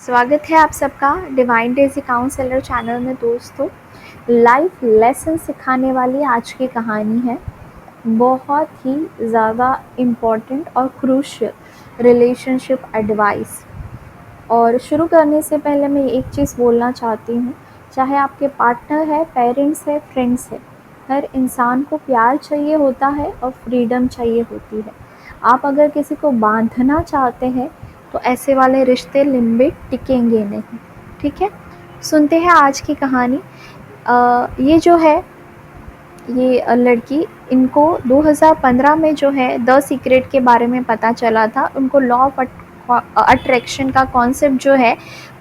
स्वागत है आप सबका डिवाइन डेज़ी काउंसलर चैनल में। दोस्तों, लाइफ लेसन सिखाने वाली आज की कहानी है, बहुत ही ज़्यादा इम्पॉर्टेंट और क्रूशियल रिलेशनशिप एडवाइस। और शुरू करने से पहले मैं एक चीज़ बोलना चाहती हूँ, चाहे आपके पार्टनर है, पेरेंट्स है, फ्रेंड्स है, हर इंसान को प्यार चाहिए होता है और फ्रीडम चाहिए होती है। आप अगर किसी को बांधना चाहते हैं तो ऐसे वाले रिश्ते लंबे टिकेंगे नहीं। ठीक है, सुनते हैं आज की कहानी। ये जो है, ये लड़की, इनको 2015 में जो है द सीक्रेट के बारे में पता चला था। उनको लॉ ऑफ अट्रैक्शन का कॉन्सेप्ट जो है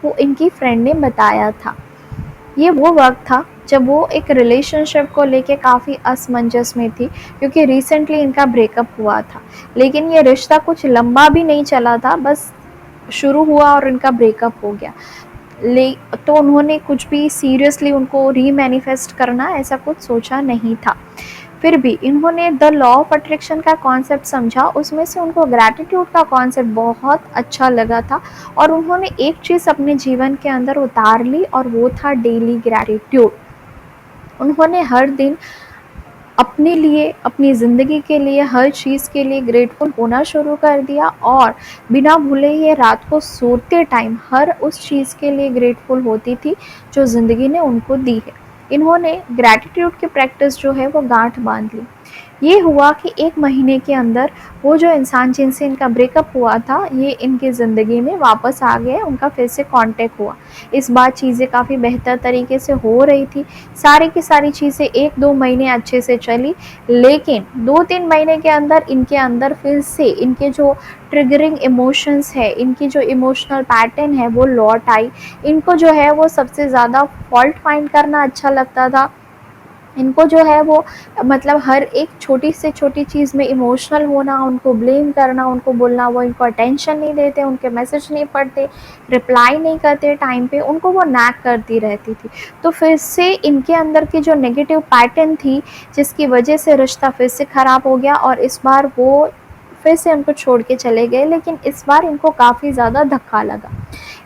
वो इनकी फ्रेंड ने बताया था। ये वो वक्त था जब वो एक रिलेशनशिप को लेके काफ़ी असमंजस में थी, क्योंकि रिसेंटली इनका ब्रेकअप हुआ था। लेकिन ये रिश्ता कुछ लंबा भी नहीं चला था, बस शुरू हुआ और इनका ब्रेकअप हो गया। तो उन्होंने कुछ भी सीरियसली उनको रीमैनिफेस्ट करना ऐसा कुछ सोचा नहीं था। फिर भी इन्होंने द लॉ ऑफ अट्रैक्शन का कॉन्सेप्ट समझा, उसमें से उनको ग्रैटिट्यूड का कॉन्सेप्ट बहुत अच्छा लगा था और उन्होंने एक चीज़ अपने जीवन के अंदर उतार ली और वो था डेली ग्रैटिट्यूड। उन्होंने हर दिन अपने लिए, अपनी ज़िंदगी के लिए, हर चीज़ के लिए ग्रेटफुल होना शुरू कर दिया और बिना भूले ये रात को सोते टाइम हर उस चीज़ के लिए ग्रेटफुल होती थी जो ज़िंदगी ने उनको दी है। इन्होंने ग्रैटिट्यूड की प्रैक्टिस जो है वो गांठ बांध ली। ये हुआ कि 1 महीने के अंदर वो जो इंसान जिनसे इनका ब्रेकअप हुआ था, ये इनकी ज़िंदगी में वापस आ गए, उनका फिर से कांटेक्ट हुआ। इस बार चीज़ें काफ़ी बेहतर तरीके से हो रही थी, सारी की सारी चीज़ें 1-2 महीने अच्छे से चली। लेकिन 2-3 महीने के अंदर इनके अंदर फिर से इनके जो ट्रिगरिंग इमोशंस है, इनकी जो इमोशनल पैटर्न है वो लौट आई। इनको जो है वो सबसे ज़्यादा फॉल्ट फाइंड करना अच्छा लगता था। इनको जो है वो मतलब हर एक छोटी से छोटी चीज़ में इमोशनल होना, उनको ब्लेम करना, उनको बोलना वो इनको अटेंशन नहीं देते, उनके मैसेज नहीं पढ़ते, रिप्लाई नहीं करते टाइम पे, उनको वो नैग करती रहती थी। तो फिर से इनके अंदर की जो नेगेटिव पैटर्न थी, जिसकी वजह से रिश्ता फिर से ख़राब हो गया और इस बार वो फिर से उनको छोड़ के चले गए। लेकिन इस बार इनको काफ़ी ज़्यादा धक्का लगा।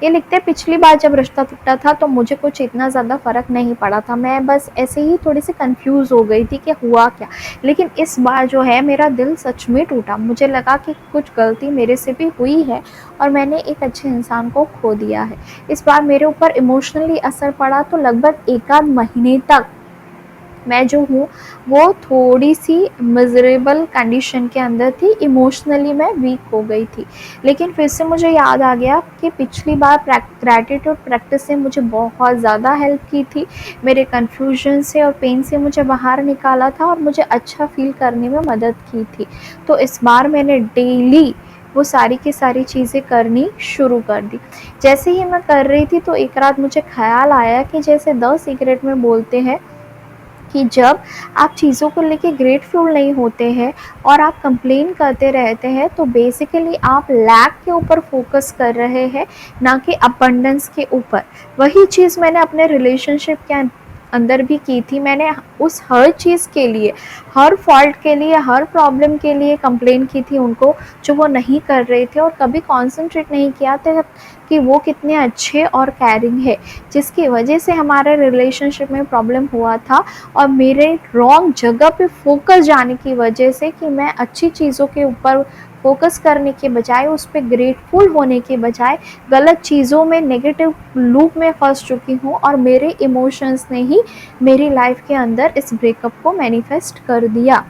ये लिखते, पिछली बार जब रिश्ता टूटा था तो मुझे कुछ इतना ज़्यादा फ़र्क नहीं पड़ा था, मैं बस ऐसे ही थोड़ी सी कंफ्यूज हो गई थी कि हुआ क्या। लेकिन इस बार जो है मेरा दिल सच में टूटा, मुझे लगा कि कुछ गलती मेरे से भी हुई है और मैंने एक अच्छे इंसान को खो दिया है। इस बार मेरे ऊपर इमोशनली असर पड़ा, तो लगभग 1 आध महीने तक मैं जो हूँ वो थोड़ी सी मिजरेबल कंडीशन के अंदर थी, इमोशनली मैं वीक हो गई थी। लेकिन फिर से मुझे याद आ गया कि पिछली बार ग्रैटिट्यूड प्रैक्टिस ने मुझे बहुत ज़्यादा हेल्प की थी, मेरे कन्फ्यूजन से और पेन से मुझे बाहर निकाला था और मुझे अच्छा फील करने में मदद की थी। तो इस बार मैंने डेली वो सारी की सारी चीज़ें करनी शुरू कर दी। जैसे ही मैं कर रही थी तो एक रात मुझे ख्याल आया कि जैसे द सीक्रेट में बोलते हैं कि जब आप चीज़ों को लेके ग्रेटफुल नहीं होते हैं और आप कंप्लेन करते रहते हैं, तो बेसिकली आप लैक के ऊपर फोकस कर रहे हैं, ना कि अबंडेंस के ऊपर। वही चीज़ मैंने अपने रिलेशनशिप के अंदर भी की थी। मैंने उस हर चीज़ के लिए, हर फॉल्ट के लिए, हर प्रॉब्लम के लिए कंप्लेन की थी उनको, जो वो नहीं कर रहे थे, और कभी कॉन्सेंट्रेट नहीं किया था कि वो कितने अच्छे और कैरिंग है, जिसकी वजह से हमारे रिलेशनशिप में प्रॉब्लम हुआ था। और मेरे रॉन्ग जगह पे फोकस जाने की वजह से, कि मैं अच्छी चीज़ों के ऊपर फोकस करने के बजाय, उस पर ग्रेटफुल होने के बजाय गलत चीज़ों में, नेगेटिव लूप में फंस चुकी हूँ और मेरे इमोशंस ने ही मेरी लाइफ के अंदर इस ब्रेकअप को मैनिफेस्ट कर दिया।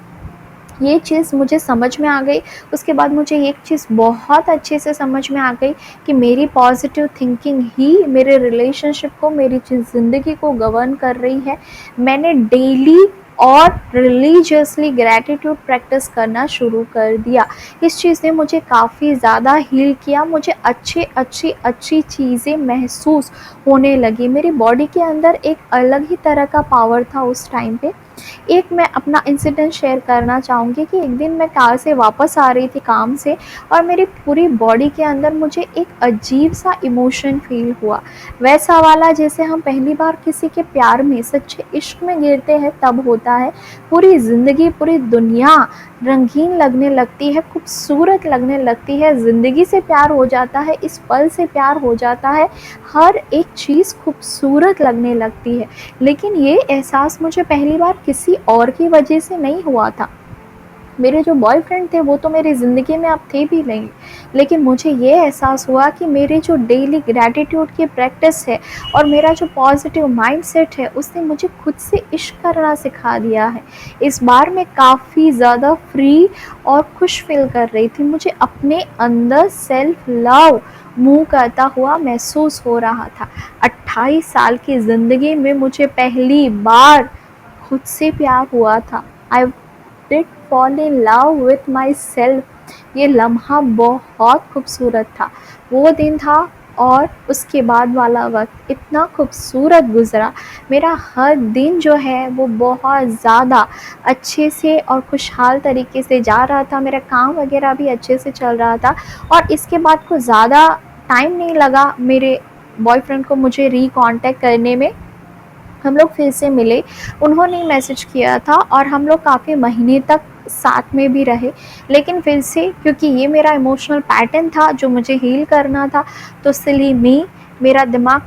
ये चीज़ मुझे समझ में आ गई। उसके बाद मुझे एक चीज़ बहुत अच्छे से समझ में आ गई कि मेरी पॉजिटिव थिंकिंग ही मेरे रिलेशनशिप को, मेरी ज़िंदगी को गवर्न कर रही है। मैंने डेली और रिलीजियसली ग्रैटिट्यूड प्रैक्टिस करना शुरू कर दिया। इस चीज़ ने मुझे काफ़ी ज़्यादा हील किया। मुझे अच्छी चीज़ें महसूस होने लगी। मेरी बॉडी के अंदर एक अलग ही तरह का पावर था उस टाइम पे। एक मैं अपना इंसिडेंट शेयर करना चाहूँगी कि एक दिन मैं कार से वापस आ रही थी काम से, और मेरी पूरी बॉडी के अंदर मुझे एक अजीब-सा इमोशन फ़ील हुआ। वैसा वाला जैसे हम पहली बार किसी के प्यार में, सच्चे इश्क में गिरते हैं तब होता है। पूरी ज़िंदगी, पूरी दुनिया रंगीन लगने लगती है, खूबसूरत लगने लगती है, ज़िंदगी से प्यार हो जाता है, इस पल से प्यार हो जाता है, हर एक चीज़ खूबसूरत लगने लगती है। लेकिन ये एहसास मुझे पहली बार किसी और की वजह से नहीं हुआ था। मेरे जो बॉयफ्रेंड थे वो तो मेरी ज़िंदगी में अब थे भी नहीं, लेकिन मुझे ये एहसास हुआ कि मेरी जो डेली ग्रैटिट्यूड की प्रैक्टिस है और मेरा जो पॉजिटिव माइंडसेट है, उसने मुझे खुद से इश्क करना सिखा दिया है। इस बार मैं काफ़ी ज़्यादा फ्री और खुश फील कर रही थी। मुझे अपने अंदर सेल्फ लव मूव करता हुआ महसूस हो रहा था। 28 साल की ज़िंदगी में मुझे पहली बार खुद से प्यार हुआ था। I did fall in love with my self. ये लम्हा बहुत खूबसूरत था। वो दिन था और उसके बाद वाला वक्त इतना खूबसूरत गुज़रा। मेरा हर दिन जो है वो बहुत ज़्यादा अच्छे से और खुशहाल तरीके से जा रहा था। मेरा काम वगैरह भी अच्छे से चल रहा था, और इसके बाद कुछ ज़्यादा टाइम नहीं लगा मेरे बॉयफ्रेंड को मुझे रीकॉन्टैक्ट करने में। हम लोग फिर से मिले, उन्होंने मैसेज किया था और हम लोग काफ़ी महीने तक साथ में भी रहे। लेकिन फिर से, क्योंकि ये मेरा इमोशनल पैटर्न था जो मुझे हील करना था, तो सिली मी मेरा दिमाग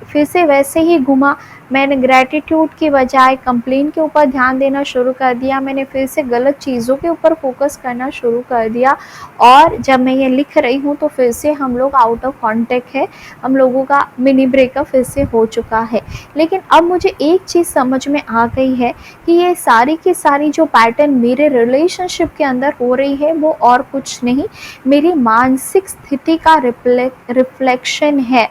फिर से वैसे ही घुमा। मैंने ग्रैटिट्यूड की बजाय कंप्लेन के ऊपर ध्यान देना शुरू कर दिया। मैंने फिर से गलत चीज़ों के ऊपर फोकस करना शुरू कर दिया, और जब मैं ये लिख रही हूँ तो फिर से हम लोग आउट ऑफ कॉन्टैक्ट है। हम लोगों का मिनी ब्रेकअप फिर से हो चुका है। लेकिन अब मुझे एक चीज़ समझ में आ गई है कि ये सारी की सारी जो पैटर्न मेरे रिलेशनशिप के अंदर हो रही है, वो और कुछ नहीं, मेरी मानसिक स्थिति का रिफ्लेक्शन है।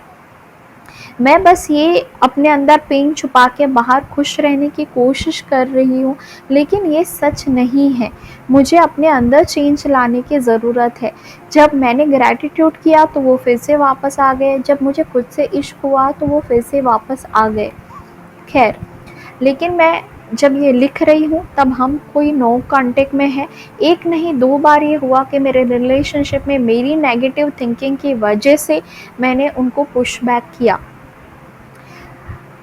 मैं बस ये अपने अंदर पेन छुपा के बाहर खुश रहने की कोशिश कर रही हूँ, लेकिन ये सच नहीं है। मुझे अपने अंदर चेंज लाने की ज़रूरत है। जब मैंने ग्रैटिट्यूड किया तो वो फिर से वापस आ गए, जब मुझे खुद से इश्क हुआ तो वो फिर से वापस आ गए। खैर, लेकिन मैं जब ये लिख रही हूँ तब हम कोई नो कांटेक्ट में है। एक नहीं 2 बार ये हुआ कि मेरे रिलेशनशिप में मेरी नेगेटिव थिंकिंग की वजह से मैंने उनको पुश बैक किया।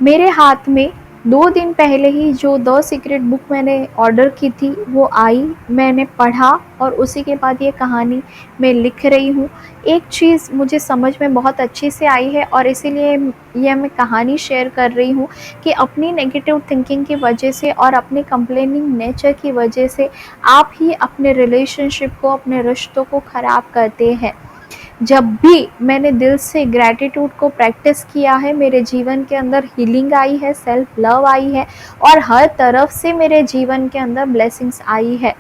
मेरे हाथ में 2 दिन पहले ही जो द सीक्रेट बुक मैंने ऑर्डर की थी वो आई, मैंने पढ़ा, और उसी के बाद ये कहानी मैं लिख रही हूँ। एक चीज़ मुझे समझ में बहुत अच्छे से आई है और इसीलिए ये मैं कहानी शेयर कर रही हूँ कि अपनी नेगेटिव थिंकिंग की वजह से और अपने कंप्लेनिंग नेचर की वजह से आप ही अपने रिलेशनशिप को, अपने रिश्तों को ख़राब करते हैं। जब भी मैंने दिल से ग्रैटिट्यूड को प्रैक्टिस किया है, मेरे जीवन के अंदर हीलिंग आई है, सेल्फ लव आई है, और हर तरफ से मेरे जीवन के अंदर ब्लेसिंग्स आई है।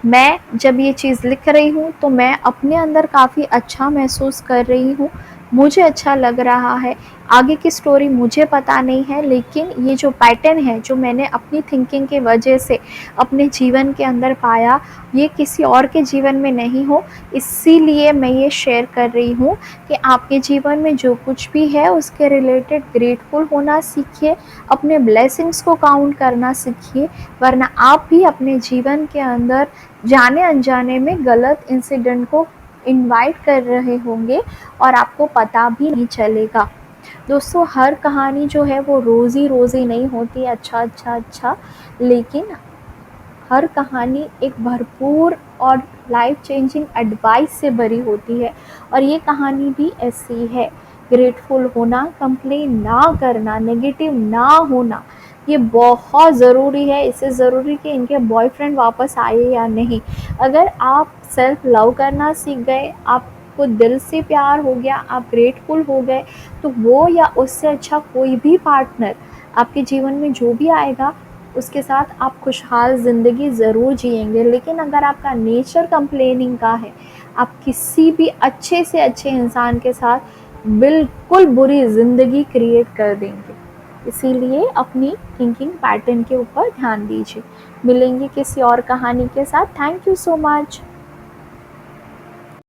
मैं जब ये चीज़ लिख रही हूँ तो मैं अपने अंदर काफ़ी अच्छा महसूस कर रही हूँ। मुझे अच्छा लग रहा है। आगे की स्टोरी मुझे पता नहीं है, लेकिन ये जो पैटर्न है जो मैंने अपनी थिंकिंग की वजह से अपने जीवन के अंदर पाया, ये किसी और के जीवन में नहीं हो। इसीलिए मैं ये शेयर कर रही हूँ कि आपके जीवन में जो कुछ भी है उसके रिलेटेड ग्रेटफुल होना सीखिए, अपने ब्लेसिंग्स को काउंट करना सीखिए, वरना आप भी अपने जीवन के अंदर जाने अनजाने में गलत इंसिडेंट को इनवाइट कर रहे होंगे और आपको पता भी नहीं चलेगा। दोस्तों, हर कहानी जो है वो रोज़ी रोज़ी नहीं होती, अच्छा, लेकिन हर कहानी एक भरपूर और लाइफ चेंजिंग एडवाइस से भरी होती है, और ये कहानी भी ऐसी है। ग्रेटफुल होना, कंप्लेन ना करना, नेगेटिव ना होना, ये बहुत ज़रूरी है। इससे ज़रूरी कि इनके बॉयफ्रेंड वापस आए या नहीं। अगर आप सेल्फ लव करना सीख गए, आपको दिल से प्यार हो गया, आप ग्रेटफुल हो गए, तो वो या उससे अच्छा कोई भी पार्टनर आपके जीवन में जो भी आएगा, उसके साथ आप खुशहाल ज़िंदगी ज़रूर जिएंगे। लेकिन अगर आपका नेचर कंप्लेनिंग का है, आप किसी भी अच्छे से अच्छे इंसान के साथ बिल्कुल बुरी ज़िंदगी क्रिएट कर देंगे। इसीलिए अपनी थिंकिंग पैटर्न के ऊपर ध्यान दीजिए। मिलेंगे किसी और कहानी के साथ। Thank you so much.